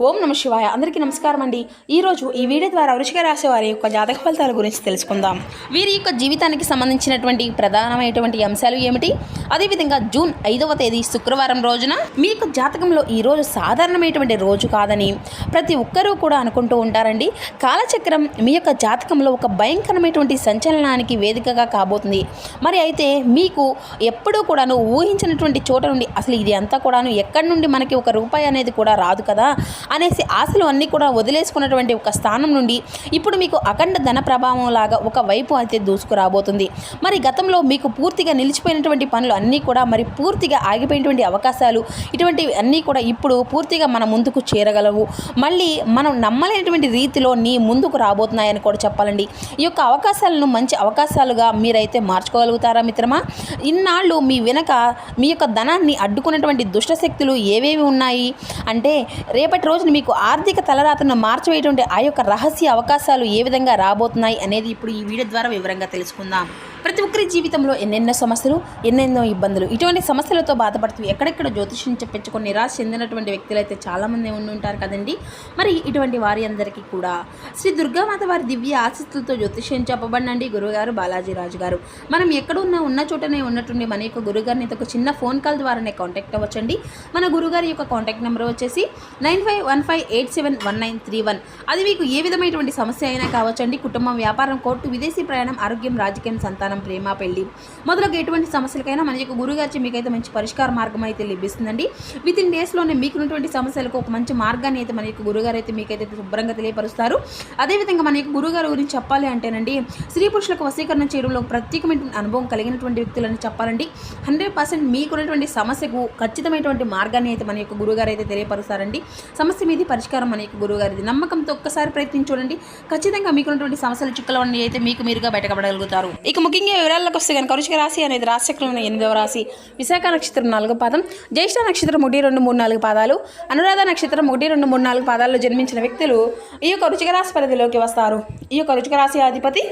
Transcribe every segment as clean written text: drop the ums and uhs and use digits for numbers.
ఓం నమ శివాయ. అందరికీ నమస్కారం అండి. ఈరోజు ఈ వీడియో ద్వారా వృశ్చిక రాశి వారి యొక్క జాతక ఫలితాల గురించి తెలుసుకుందాం. వీరి యొక్క జీవితానికి సంబంధించినటువంటి ప్రధానమైనటువంటి అంశాలు ఏమిటి, అదేవిధంగా జూన్ 5వ తేదీ శుక్రవారం రోజున మీ యొక్క జాతకంలో ఈరోజు సాధారణమైనటువంటి రోజు కాదని ప్రతి ఒక్కరూ కూడా అనుకుంటూ ఉంటారండి. కాలచక్రం మీ యొక్క జాతకంలో ఒక భయంకరమైనటువంటి సంచలనానికి వేదికగా కాబోతుంది. మరి అయితే మీకు ఎప్పుడూ కూడాను ఊహించినటువంటి చోట నుండి అసలు ఇది అంతా కూడాను ఎక్కడి నుండి మనకి ఒక రూపాయి అనేది కూడా రాదు కదా అనేసి ఆశలు అన్నీ కూడా వదిలేసుకున్నటువంటి ఒక స్థానం నుండి ఇప్పుడు మీకు అఖండ ధన ప్రభావం లాగా ఒక వైపు అయితే దూసుకురాబోతుంది. మరి గతంలో మీకు పూర్తిగా నిలిచిపోయినటువంటి పనులు అన్నీ కూడా మరి పూర్తిగా ఆగిపోయినటువంటి అవకాశాలు ఇటువంటివి అన్నీ కూడా ఇప్పుడు పూర్తిగా మన ముందుకు చేరగలవు. మళ్ళీ మనం నమ్మలేనటువంటి రీతిలో నీ ముందుకు రాబోతున్నాయని కూడా చెప్పాలండి. ఈ యొక్క అవకాశాలను మంచి అవకాశాలుగా మీరైతే మార్చుకోగలుగుతారా మిత్రమా? ఇన్నాళ్ళు మీ వెనక మీ యొక్క ధనాన్ని అడ్డుకున్నటువంటి దుష్టశక్తులు ఏవేవి ఉన్నాయి అంటే రేపటి రోజున మీకు ఆర్థిక తలరాతను మార్చివేయటువంటి ఆ యొక్క రహస్య అవకాశాలు ఏ విధంగా రాబోతున్నాయి అనేది ఇప్పుడు ఈ వీడియో ద్వారా వివరంగా తెలుసుకుందాం. ప్రతి ఒక్కరి జీవితంలో ఎన్నెన్నో సమస్యలు, ఎన్నెన్నో ఇబ్బందులు, ఇటువంటి సమస్యలతో బాధపడుతూ ఎక్కడెక్కడ జ్యోతిష్యం చెప్పించుకొని నిరాశ చెందినటువంటి వ్యక్తులు అయితే చాలామంది ఉంటారు కదండి. మరి ఇటువంటి వారి అందరికీ కూడా శ్రీ దుర్గామాత వారి దివ్య ఆశీస్సులతో జ్యోతిష్యం చెప్పబడినండి గురుగారు బాలాజీ రాజు గారు. మనం ఎక్కడున్నా ఉన్న చోటనే ఉన్నటువంటి మన యొక్క గురుగారిని ఒక చిన్న ఫోన్ కాల్ ద్వారానే కాంటాక్ట్ అవ్వచ్చండి. మన గురుగారి యొక్క కాంటాక్ట్ నెంబర్ వచ్చేసి 9515871931. అది మీకు ఏ విధమైనటువంటి సమస్య అయినా కావచ్చండి. కుటుంబం, వ్యాపారం, కోర్టు, విదేశీ ప్రయాణం, ఆరోగ్యం, రాజకీయం, సంతానం, ప్రేమ, పెళ్లి మొదలగు ఎటువంటి సమస్యలకైనా మన యొక్క గురుగారి మీకైతే మంచి పరిష్కార మార్గం అయితే లభిస్తుందండి. విత్ ఇన్ డేస్లోనే మీకున్నటువంటి సమస్యలకు ఒక మంచి మార్గాన్ని అయితే మన యొక్క గురుగారు అయితే మీకైతే శుభ్రంగా తెలియపరుస్తారు. అదేవిధంగా మన యొక్క గురుగారు గురించి చెప్పాలి అంటేనండి, స్త్రీ పురుషులకు వశీకరణ చేయడంలో ప్రత్యేకమైన అనుభవం కలిగినటువంటి వ్యక్తులని చెప్పాలండి. 100% మీకున్నటువంటి సమస్యకు ఖచ్చితమైనటువంటి మార్గాన్ని అయితే మన యొక్క గురుగారు అయితే తెలియపరుస్తారండి. సమస్య మీది పరిష్కారం మన యొక్క గురుగారిది. నమ్మకంతో ఒక్కసారి ప్రయత్నించి చూడండి, ఖచ్చితంగా మీకున్నటువంటి సమస్యలు చిక్కులు అన్నీ అయితే మీకు మీరుగా బయటపడగలుగుతారు. ఇక ముఖ్యంగా వివరాలకు వస్తే కనుక వృశ్చిక రాశి అనేది రాశిచక్రంలో 8వ రాశి. విశాఖ నక్షత్రం 4వ పాదం, జ్యేష్ఠ నక్షత్రం 1, 2, 3, 4 పాదాలు, అనురాధ నక్షత్రం 1, 2, 3, 4 పాదాల్లో జన్మించిన వ్యక్తులు ఈ యొక్క వృశ్చిక రాశి పరిధిలోకి వస్తారు. ఈ యొక్క వృశ్చిక రాశి అధిపతి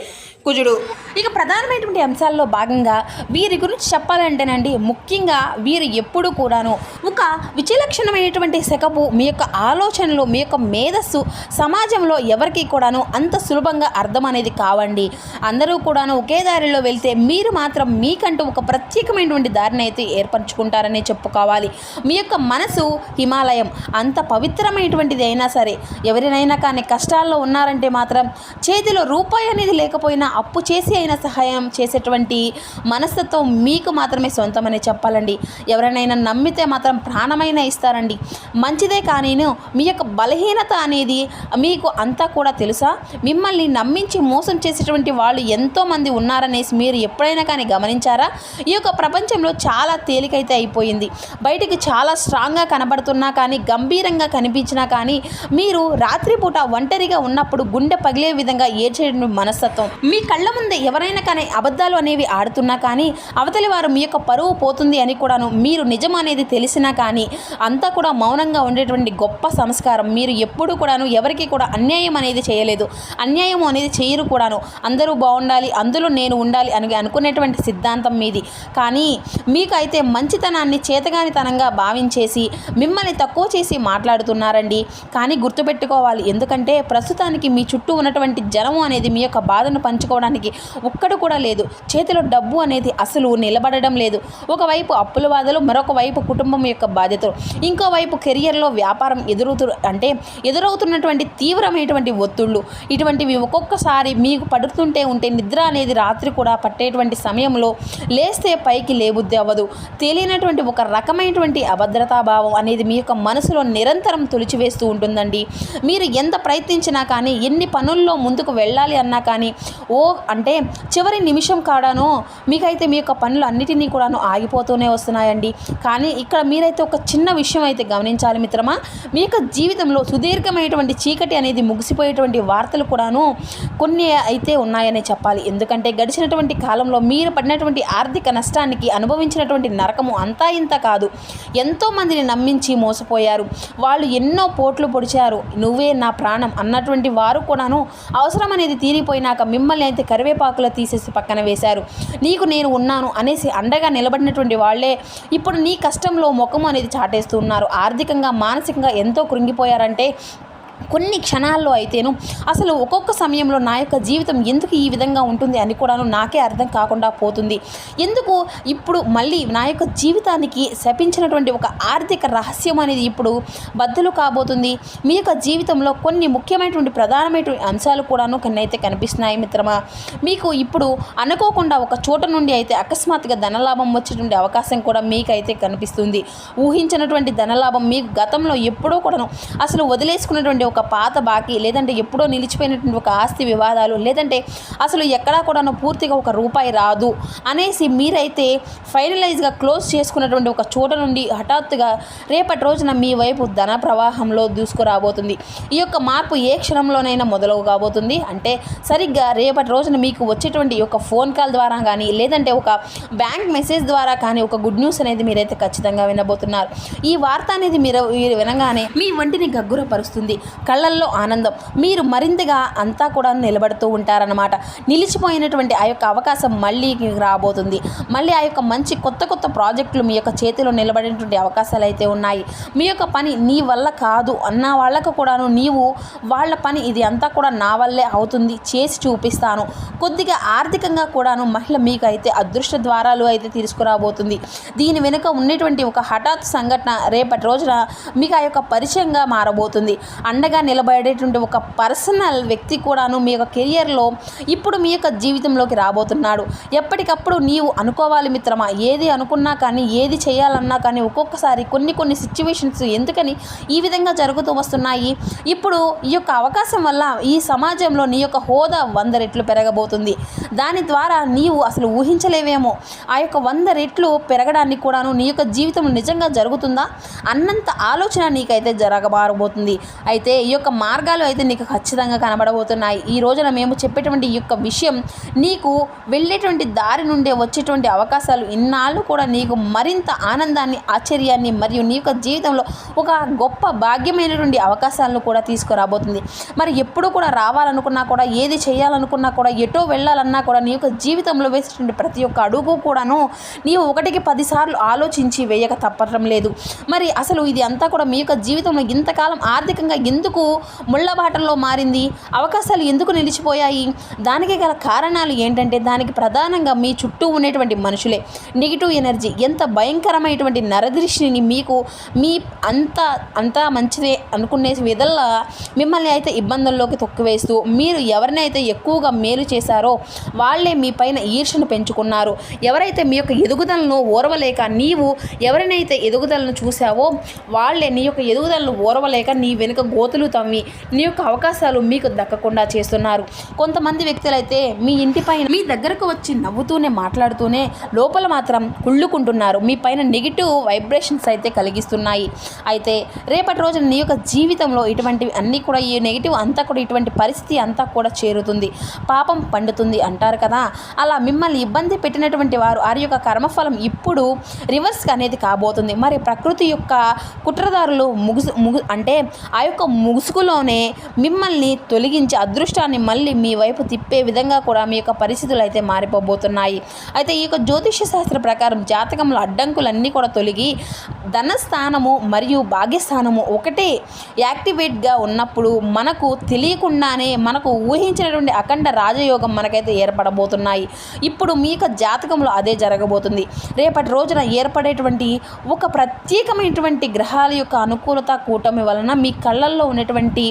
కుజుడు. ఇక ప్రధానమైనటువంటి అంశాల్లో భాగంగా వీరి గురించి చెప్పాలంటేనండి, ముఖ్యంగా వీరు ఎప్పుడు కూడాను ఒక విచలక్షణమైనటువంటి శకపు మీ యొక్క ఆలోచనలు, మీ యొక్క మేధస్సు సమాజంలో ఎవరికి కూడాను అంత సులభంగా అర్థం అనేది కావండి. అందరూ కూడాను ఒకే దారిలో వెళ్తే మీరు మాత్రం మీకంటూ ఒక ప్రత్యేకమైనటువంటి దారిని అయితే ఏర్పరచుకుంటారని చెప్పుకోవాలి. మీ యొక్క మనసు హిమాలయం, అంత పవిత్రమైనటువంటిది అయినా సరే ఎవరినైనా కానీ కష్టాల్లో ఉన్నారంటే మాత్రం చేతిలో రూపాయి అనేది లేకపోయినా అప్పు చేసి అయినా సహాయం చేసేటువంటి మనస్తత్వం మీకు మాత్రమే సొంతమని చెప్పాలండి. ఎవరినైనా నమ్మితే మాత్రం ప్రాణమైనా ఇస్తారండి. మంచిదే కానీ మీ యొక్క బలహీనత అనేది మీకు అంతా కూడా తెలుసా? మిమ్మల్ని నమ్మించి మోసం చేసేటువంటి వాళ్ళు ఎంతోమంది ఉన్నారనేసి మీరు ఎప్పుడైనా కానీ గమనించారా? ఈ యొక్క ప్రపంచంలో చాలా తేలికైతే అయిపోయింది. బయటికి చాలా స్ట్రాంగ్గా కనబడుతున్నా కానీ, గంభీరంగా కనిపించినా కానీ మీరు రాత్రిపూట ఒంటరిగా ఉన్నప్పుడు గుండె పగిలే విధంగా ఏడ్చేటువంటి మనస్తత్వం. మీ కళ్ళ ముందే ఎవరైనా కానీ అబద్ధాలు అనేవి ఆడుతున్నా కానీ అవతలి వారు మీ యొక్క పరువు పోతుంది అని కూడాను మీరు నిజం అనేది తెలిసినా కానీ అంతా కూడా మౌనంగా ఉండేటువంటి గొప్ప సంస్కారం. మీరు ఎప్పుడు కూడాను ఎవరికి కూడా అన్యాయం అనేది చేయలేదు, అన్యాయం అనేది చేయరు కూడాను. అందరూ బాగుండాలి, అందులో నేను ఉండాలి అని అనుకునేటువంటి సిద్ధాంతం మీది. కానీ మీకైతే మంచితనాన్ని చేతగానితనంగా భావించేసి మిమ్మల్ని తక్కువ చేసి మాట్లాడుతున్నారండి. కానీ గుర్తుపెట్టుకోవాలి, ఎందుకంటే ప్రస్తుతానికి మీ చుట్టూ ఉన్నటువంటి జనము అనేది మీ యొక్క బాధను పంచుకోవడానికి ఒక్కడు కూడా లేదు. చేతిలో డబ్బు అనేది అసలు నిలబడడం లేదు. ఒకవైపు అప్పుల బాధలు, మరొక వైపు కుటుంబం యొక్క బాధ్యతలు, ఇంకోవైపు కెరియర్లో వ్యాపారం ఎదురవుతున్నటువంటి తీవ్రమైనటువంటి ఒత్తిళ్లు, ఇటువంటివి ఒక్కొక్కసారి మీకు పడుతుంటే ఉంటే నిద్ర అనేది రాత్రి కూడా పట్టేటువంటి సమయంలో లేస్తే పైకి లేబుద్ధి అవ్వదు. తెలియనటువంటి ఒక రకమైనటువంటి అభద్రతాభావం అనేది మీ యొక్క మనసులో నిరంతరం తొలిచివేస్తూ ఉంటుందండి. మీరు ఎంత ప్రయత్నించినా కానీ, ఎన్ని పనుల్లో ముందుకు వెళ్ళాలి అన్నా కానీ అంటే చివరి నిమిషం కాడానో మీకైతే మీ యొక్క పనులు అన్నిటినీ కూడాను ఆగిపోతూనే వస్తున్నాయండి. కానీ ఇక్కడ మీరైతే ఒక చిన్న విషయం అయితే గమనించాలి మిత్రమా. మీ యొక్క జీవితంలో సుదీర్ఘమైనటువంటి చీకటి అనేది ముగిసిపోయేటువంటి వార్తలు కూడాను కొన్ని అయితే ఉన్నాయని చెప్పాలి. ఎందుకంటే గడిచినటువంటి గడిచినటువంటి కాలంలో మీరు పడినటువంటి ఆర్థిక నష్టానికి అనుభవించినటువంటి నరకము అంతా ఇంత కాదు. ఎంతోమందిని నమ్మించి మోసపోయారు. వాళ్ళు ఎన్నో పోట్లు పొడిచారు. నువ్వే నా ప్రాణం అన్నటువంటి వారు కూడాను అవసరం అనేది తీరిపోయినాక మిమ్మల్ని అయితే కరివేపాకులో తీసేసి పక్కన వేశారు. నీకు నేను ఉన్నాను అనేసి అండగా నిలబడినటువంటి వాళ్ళే ఇప్పుడు నీ కష్టంలో ముఖం అనేది చాటేస్తూ ఉన్నారు. ఆర్థికంగా మానసికంగా ఎంతో కృంగిపోయారంటే కొన్ని క్షణాల్లో అయితేను అసలు ఒక్కొక్క సమయంలో నా యొక్క జీవితం ఎందుకు ఈ విధంగా ఉంటుంది అని కూడాను నాకే అర్థం కాకుండా పోతుంది. ఎందుకు ఇప్పుడు మళ్ళీ నా యొక్క జీవితానికి శపించినటువంటి ఒక ఆర్థిక రహస్యం అనేది ఇప్పుడు బద్దలు కాబోతుంది. మీ యొక్క జీవితంలో కొన్ని ముఖ్యమైనటువంటి ప్రధానమైనటువంటి అంశాలు కూడాను కన్నైతే కనిపిస్తున్నాయి మిత్రమా. మీకు ఇప్పుడు అనుకోకుండా ఒక చోట నుండి అయితే అకస్మాత్తుగా ధనలాభం వచ్చేటువంటి అవకాశం కూడా మీకైతే కనిపిస్తుంది. ఊహించినటువంటి ధనలాభం మీకు గతంలో ఎప్పుడో కూడాను అసలు వదిలేసుకున్నటువంటి ఒక పాత బాకీ, లేదంటే ఎప్పుడో నిలిచిపోయినటువంటి ఒక ఆస్తి వివాదాలు, లేదంటే అసలు ఎక్కడా కూడా పూర్తిగా ఒక రూపాయి రాదు అనేసి మీరైతే ఫైనలైజ్గా క్లోజ్ చేసుకున్నటువంటి ఒక చోట నుండి హఠాత్తుగా రేపటి రోజున మీ వైపు ధన ప్రవాహంలో దూసుకురాబోతుంది. ఈ యొక్క మార్పు ఏ క్షణంలోనైనా మొదలవు కాబోతుంది. అంటే సరిగ్గా రేపటి రోజున మీకు వచ్చేటువంటి ఒక ఫోన్ కాల్ ద్వారా కానీ, లేదంటే ఒక బ్యాంక్ మెసేజ్ ద్వారా కానీ ఒక గుడ్ న్యూస్ అనేది మీరైతే ఖచ్చితంగా వినబోతున్నారు. ఈ వార్త అనేది మీరు వినగానే మీ వంటిని గగ్గురపరుస్తుంది. కళ్ళల్లో ఆనందం, మీరు మరింతగా అంతా కూడా నిలబడుతూ ఉంటారన్నమాట. నిలిచిపోయినటువంటి ఆ యొక్క అవకాశం మళ్ళీ రాబోతుంది. మళ్ళీ ఆ యొక్క మంచి కొత్త కొత్త ప్రాజెక్టులు మీ యొక్క చేతిలో నిలబడినటువంటి అవకాశాలు అయితే ఉన్నాయి. మీ యొక్క పని నీ వల్ల కాదు అన్న వాళ్ళకు కూడాను నీవు వాళ్ళ పని ఇది అంతా కూడా నా వల్లే అవుతుంది, చేసి చూపిస్తాను. కొద్దిగా ఆర్థికంగా కూడాను మహిళ మీకు అయితే అదృష్ట ద్వారాలు అయితే తీసుకురాబోతుంది. దీని వెనుక ఉన్నటువంటి ఒక హఠాత్ సంఘటన రేపటి రోజున మీకు ఆ యొక్క పరిచయంగా మారబోతుంది. అండగా నిలబడేటువంటి ఒక పర్సనల్ వ్యక్తి కూడాను మీ యొక్క కెరియర్లో ఇప్పుడు మీ యొక్క జీవితంలోకి రాబోతున్నాడు. ఎప్పటికప్పుడు నీవు అనుకోవాలి మిత్రమా, ఏది అనుకున్నా కానీ, ఏది చేయాలన్నా కానీ ఒక్కొక్కసారి కొన్ని సిచ్యువేషన్స్ ఎందుకని ఈ విధంగా జరుగుతూ వస్తున్నాయి. ఇప్పుడు ఈ యొక్క అవకాశం వల్ల ఈ సమాజంలో నీ యొక్క హోదా 100 రెట్లు పెరగబోతుంది. దాని ద్వారా నీవు అసలు ఊహించలేవేమో. ఆ యొక్క 100 రెట్లు పెరగడానికి కూడాను నీ యొక్క జీవితం నిజంగా జరుగుతుందా అన్నంత ఆలోచన నీకైతే జరగబారబోతుంది. అయితే ఈ యొక్క మార్గాలు అయితే నీకు ఖచ్చితంగా కనబడబోతున్నాయి. ఈ రోజున మేము చెప్పేటువంటి ఈ యొక్క విషయం నీకు వెళ్ళేటువంటి దారి నుండే వచ్చేటువంటి అవకాశాలు ఇన్నాళ్ళు కూడా నీకు మరింత ఆనందాన్ని, ఆశ్చర్యాన్ని మరియు నీ యొక్క జీవితంలో ఒక గొప్ప భాగ్యమైనటువంటి అవకాశాలను కూడా తీసుకురాబోతుంది. మరి ఎప్పుడు కూడా రావాలనుకున్నా కూడా, ఏది చేయాలనుకున్నా కూడా, ఎటో వెళ్ళాలన్నా కూడా నీ యొక్క జీవితంలో వేసేటువంటి ప్రతి ఒక్క అడుగు కూడాను నీవు 1కి 10 సార్లు ఆలోచించి వేయక తప్పటం లేదు. మరి అసలు ఇది అంతా కూడా మీ యొక్క జీవితంలో ఇంతకాలం ఆర్థికంగా ఎందుకు ముళ్ళబాటల్లో మారింది, అవకాశాలు ఎందుకు నిలిచిపోయాయి, దానికి గల కారణాలు ఏంటంటే దానికి ప్రధానంగా మీ చుట్టూ ఉండేటువంటి మనుషులే. నెగిటివ్ ఎనర్జీ ఎంత భయంకరమైనటువంటి నరదృష్టిని మీకు మీ అంతా మంచిదే అనుకునే విధంగా మిమ్మల్ని అయితే ఇబ్బందుల్లోకి తొక్కివేస్తూ, మీరు ఎవరినైతే ఎక్కువగా మేలు చేశారో వాళ్ళే మీ పైన ఈర్ష్యను పెంచుకున్నారు. ఎవరైతే మీ యొక్క ఎదుగుదలను ఓర్వలేక, నీవు ఎవరినైతే ఎదుగుదలను చూసావో వాళ్ళే నీ యొక్క ఎదుగుదలను ఓర్వలేక నీ వెనుక గోతులు తవ్వి నీ యొక్క అవకాశాలు మీకు దక్కకుండా చేస్తున్నారు. కొంతమంది వ్యక్తులైతే మీ ఇంటిపైన మీ దగ్గరకు వచ్చి నవ్వుతూనే మాట్లాడుతూనే లోపల మాత్రం కుళ్ళుకుంటున్నారు. మీ పైన నెగిటివ్ వైబ్రేషన్స్ అయితే కలిగిస్తున్నాయి. అయితే రేపటి రోజున నీ యొక్క జీవితంలో ఇటువంటివి అన్నీ కూడా, ఈ నెగిటివ్ అంతా కూడా, ఇటువంటి పరిస్థితి అంతా కూడా చేరుతుంది. పాపం పండుతుంది అంటారు కదా, అలా మిమ్మల్ని ఇబ్బంది పెట్టినటువంటి వారు వారి యొక్క కర్మఫలం ఇప్పుడు రివర్స్ అనేది కాబోతుంది. మరి ప్రకృతి యొక్క కుట్రదారులు అంటే ఆ యొక్క ముసుగులోనే మిమ్మల్ని తొలగించి అదృష్టాన్ని మళ్ళీ మీ వైపు తిప్పే విధంగా కూడా మీ యొక్క పరిస్థితులు అయితే మారిపోబోతున్నాయి. అయితే ఈ యొక్క జ్యోతిష్య శాస్త్ర ప్రకారం జాతకంలో అడ్డంకులన్నీ కూడా తొలగి ధనస్థానము మరియు భాగ్యస్థానము ఒకటే యాక్టివేట్గా ఉన్నప్పుడు మనకు తెలియకుండానే మనకు ఊహించినటువంటి అఖండ రాజయోగం మనకైతే ఏర్పడబోతున్నాయి. ఇప్పుడు మీ యొక్క జాతకంలో అదే జరగబోతుంది. రేపటి రోజున ఏర్పడేటువంటి ఒక ప్రత్యేకమైనటువంటి గ్రహాల యొక్క అనుకూలత కూటమి వలన మీ కళ్ళల్లో ఉన్నటువంటి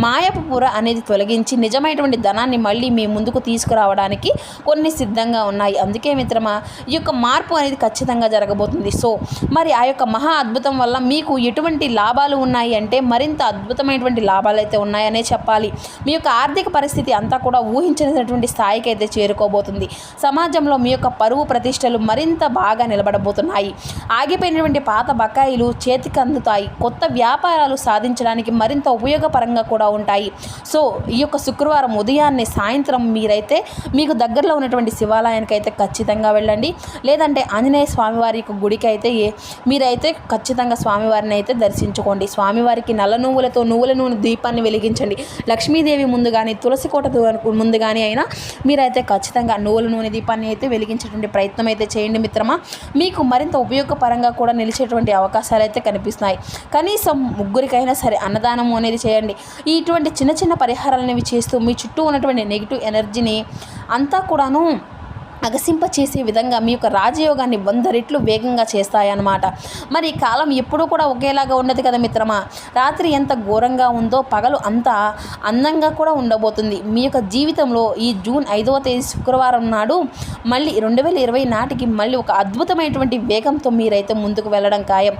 మాయపు పొర అనేది తొలగించి నిజమైనటువంటి ధనాన్ని మళ్ళీ మీ ముందుకు తీసుకురావడానికి కొన్ని సిద్ధంగా ఉన్నాయి. అందుకే మిత్రమా, ఈ యొక్క మార్పు అనేది ఖచ్చితంగా జరగబోతుంది. సో మరి ఆ యొక్క మహా అద్భుతం వల్ల మీకు ఎటువంటి లాభాలు ఉన్నాయి అంటే మరింత అద్భుతమైనటువంటి లాభాలు అయితే ఉన్నాయనే చెప్పాలి. మీ యొక్క ఆర్థిక పరిస్థితి అంతా కూడా ఊహించినటువంటి స్థాయికి అయితే చేరుకోబోతుంది. సమాజంలో మీ యొక్క పరువు ప్రతిష్టలు మరింత బాగా నిలబడబోతున్నాయి. ఆగిపోయినటువంటి పాత బకాయిలు చేతికి అందుతాయి. కొత్త వ్యాపారాలు సాధించడానికి మరింత మరింత ఉపయోగపరంగా కూడా ఉంటాయి. సో ఈ యొక్క శుక్రవారం ఉదయాన్నే సాయంత్రం మీరైతే మీకు దగ్గరలో ఉన్నటువంటి శివాలయానికి అయితే ఖచ్చితంగా వెళ్ళండి. లేదంటే ఆంజనేయ స్వామివారి యొక్క గుడికి అయితే మీరైతే ఖచ్చితంగా స్వామివారిని అయితే దర్శించుకోండి. స్వామివారికి నల్ల నువ్వులతో నువ్వుల నూనె దీపాన్ని వెలిగించండి. లక్ష్మీదేవి ముందు కానీ తులసి కోట ముందు కానీ అయినా మీరైతే ఖచ్చితంగా నువ్వుల నూనె దీపాన్ని అయితే వెలిగించేటువంటి ప్రయత్నం అయితే చేయండి మిత్రమా. మీకు మరింత ఉపయోగపరంగా కూడా నిలిచేటువంటి అవకాశాలు అయితే కనిపిస్తున్నాయి. కనీసం ముగ్గురికైనా సరే అన్నదానం అనేది చేయండి. ఇటువంటి చిన్న చిన్న పరిహారాలు అనేవి చేస్తూ మీ చుట్టూ ఉన్నటువంటి నెగిటివ్ ఎనర్జీని అంతా కూడాను అగసింప చేసే విధంగా మీ యొక్క రాజయోగాన్ని 100 రెట్లు వేగంగా చేస్తాయన్నమాట. మరి ఈ కాలం ఎప్పుడూ కూడా ఒకేలాగా ఉండదు కదా మిత్రమా. రాత్రి ఎంత ఘోరంగా ఉందో పగలు అంత అందంగా కూడా ఉండబోతుంది. మీ యొక్క జీవితంలో ఈ జూన్ 5వ తేదీ శుక్రవారం నాడు మళ్ళీ 2020 నాటికి మళ్ళీ ఒక అద్భుతమైనటువంటి వేగంతో మీరైతే ముందుకు వెళ్ళడం ఖాయం.